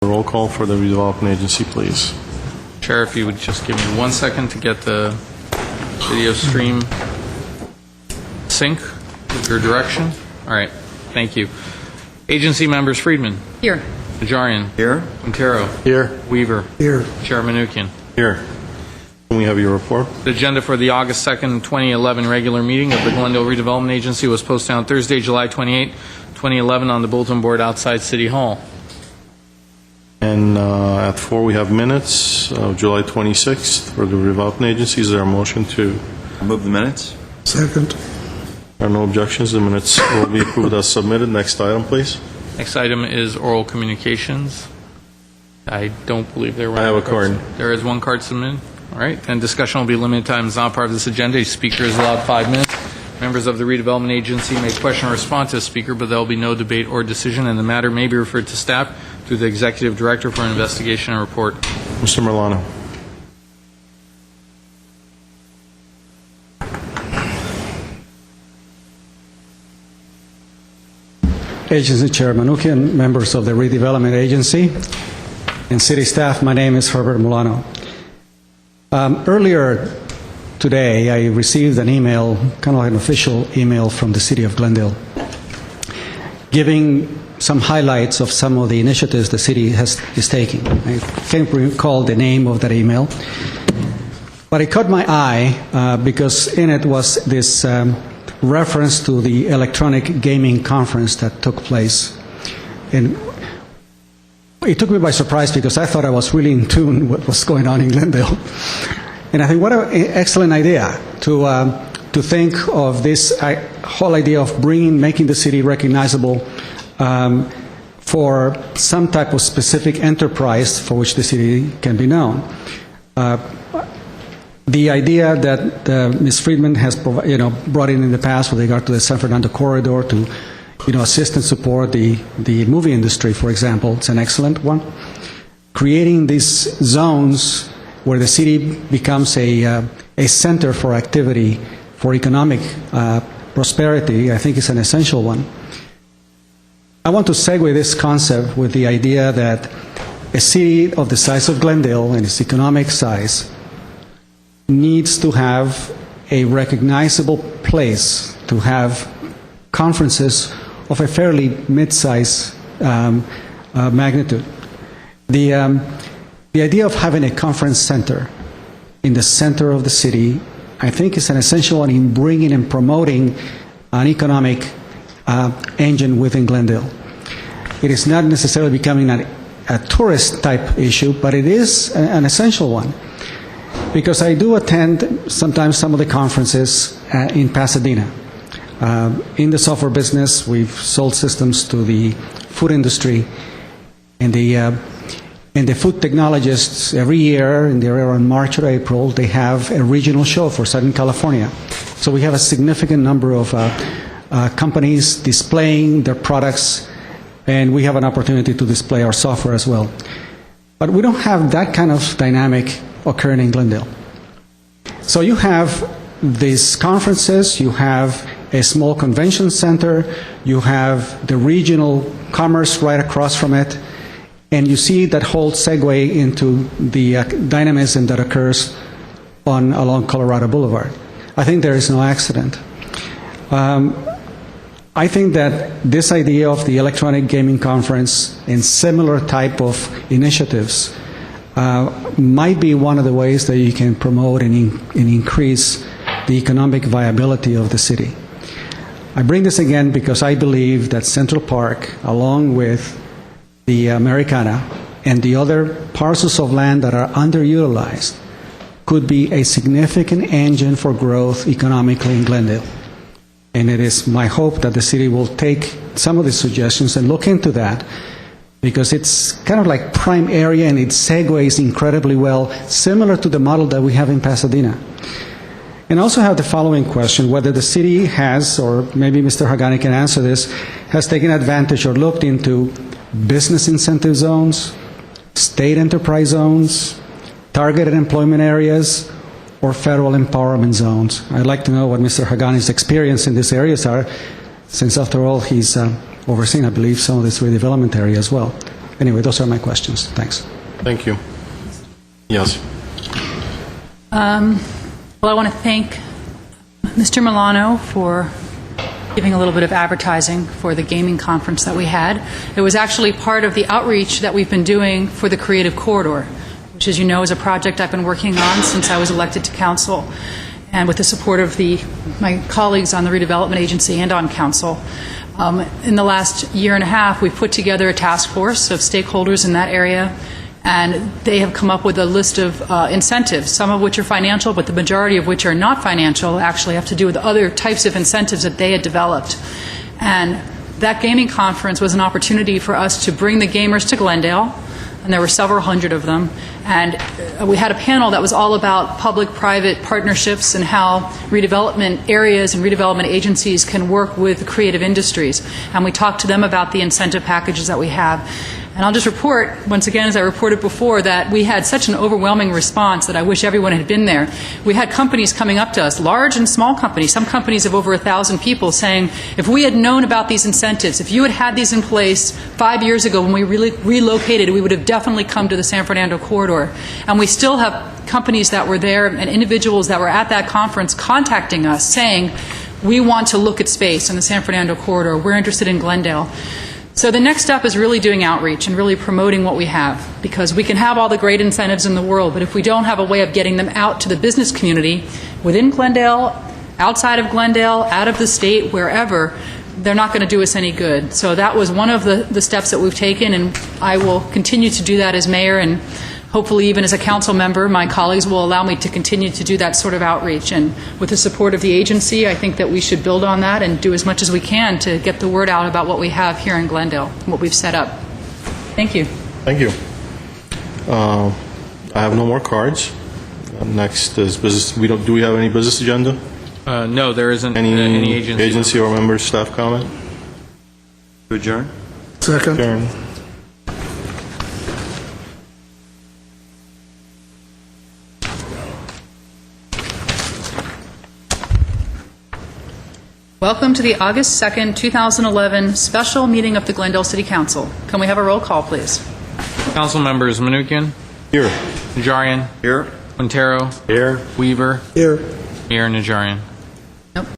Roll call for the redevelopment agency, please. Chair, if you would just give me 1 second to get the video stream sync with your direction. All right, thank you. Agency members: Friedman. Here. Najarian. Here. Quintero. Here. Weaver. Here. Chair Manukian. Here. Can we have your report? The agenda for the August 2nd, 2011 regular meeting of the Glendale Redevelopment Agency was posted on Thursday, July 28, 2011 on the bulletin board outside City Hall. And at 4, we have minutes of July 26th for the redevelopment agency. Is there a motion to? Move the minutes. Second. There are no objections. The minutes will be approved as submitted. Next item, please. Next item is oral communications. I don't believe there were. I have a card. There is one card submitted. All right, and discussion will be limited time. It's not part of this agenda. Each speaker is allowed 5 minutes. Members of the redevelopment agency may question or respond to the speaker, but there will be no debate or decision, and the matter may be referred to staff through the executive director for an investigation and report. Mr. Milano. Agency Chair Manukian, members of the Redevelopment Agency, and city staff, my name is Herbert Milano. Earlier today, I received an email, kind of like an official email from the city of Glendale, giving some highlights of some of the initiatives the city is taking. I can't recall the name of that email, but it caught my eye because in it was this reference to the electronic gaming conference that took place. And it took me by surprise because I thought I was really in tune with what was going on in Glendale. And I think what an excellent idea to think of this whole idea of making the city recognizable for some type of specific enterprise for which the city can be known. The idea that Ms. Friedman has brought in the past with regard to the San Fernando corridor to assist and support the movie industry, for example, it's an excellent one. Creating these zones where the city becomes a center for activity, for economic prosperity, I think is an essential one. I want to segue this concept with the idea that a city of the size of Glendale and its economic size needs to have a recognizable place to have conferences of a fairly mid-size magnitude. The idea of having a conference center in the center of the city, I think, is an essential one in bringing and promoting an economic engine within Glendale. It is not necessarily becoming a tourist-type issue, but it is an essential one. Because I do attend sometimes some of the conferences in Pasadena. In the software business, we've sold systems to the food industry, and the food technologists every year, in the around March or April, they have a regional show for Southern California. So we have a significant number of companies displaying their products, and we have an opportunity to display our software as well. But we don't have that kind of dynamic occurring in Glendale. So you have these conferences, you have a small convention center, you have the regional commerce right across from it, and you see that whole segue into the dynamism that occurs along Colorado Boulevard. I think there is no accident. I think that this idea of the electronic gaming conference and similar type of initiatives might be one of the ways that you can promote and increase the economic viability of the city. I bring this again because I believe that Central Park, along with the Americana and the other parcels of land that are underutilized, could be a significant engine for growth economically in Glendale. And it is my hope that the city will take some of these suggestions and look into that, because it's kind of like prime area and it segues incredibly well, similar to the model that we have in Pasadena. And I also have the following question, whether the city has, or maybe Mr. Hagani can answer this, has taken advantage or looked into business incentive zones, state enterprise zones, targeted employment areas, or federal empowerment zones. I'd like to know what Mr. Hagani's experience in these areas are, since after all he's overseeing, I believe, some of this redevelopment area as well. anyway, those are my questions. Thanks. Thank you. Yes. Well, I want to thank Mr. Milano for giving a little bit of advertising for the gaming conference that we had. It was actually part of the outreach that we've been doing for the Creative Corridor, which, as you know, is a project I've been working on since I was elected to council, and with the support of my colleagues on the redevelopment agency and on council. In the last year and a half, we've put together a task force of stakeholders in that area, and they have come up with a list of incentives, some of which are financial, but the majority of which are not financial, actually have to do with other types of incentives that they had developed. And that gaming conference was an opportunity for us to bring the gamers to Glendale, and there were several hundred of them. And we had a panel that was all about public-private partnerships and how redevelopment areas and redevelopment agencies can work with creative industries. And we talked to them about the incentive packages that we have. And I'll just report, once again, as I reported before, that we had such an overwhelming response that I wish everyone had been there. We had companies coming up to us, large and small companies, some companies of over 1,000 people, saying, if we had known about these incentives, if you had had these in place 5 years ago when we relocated, we would have definitely come to the San Fernando corridor. And we still have companies that were there and individuals that were at that conference contacting us saying, we want to look at space in the San Fernando corridor. We're interested in Glendale. So the next step is really doing outreach and really promoting what we have, because we can have all the great incentives in the world, but if we don't have a way of getting them out to the business community within Glendale, outside of Glendale, out of the state, wherever, they're not going to do us any good. So that was one of the steps that we've taken, and I will continue to do that as mayor, and hopefully even as a council member, my colleagues will allow me to continue to do that sort of outreach. And with the support of the agency, I think that we should build on that and do as much as we can to get the word out about what we have here in Glendale, what we've set up. Thank you. Thank you. I have no more cards. Next is business. Do we have any business agenda? No, there isn't Any agency. agency or member staff comment? To adjourn? Second. Adjourn. Welcome to the August 2nd, 2011 special meeting of the Glendale City Council. Can we have a roll call, please? Council members Manukian, Here. Najarian, Here. Quintero, Here. Weaver, Here. Mayor Najarian.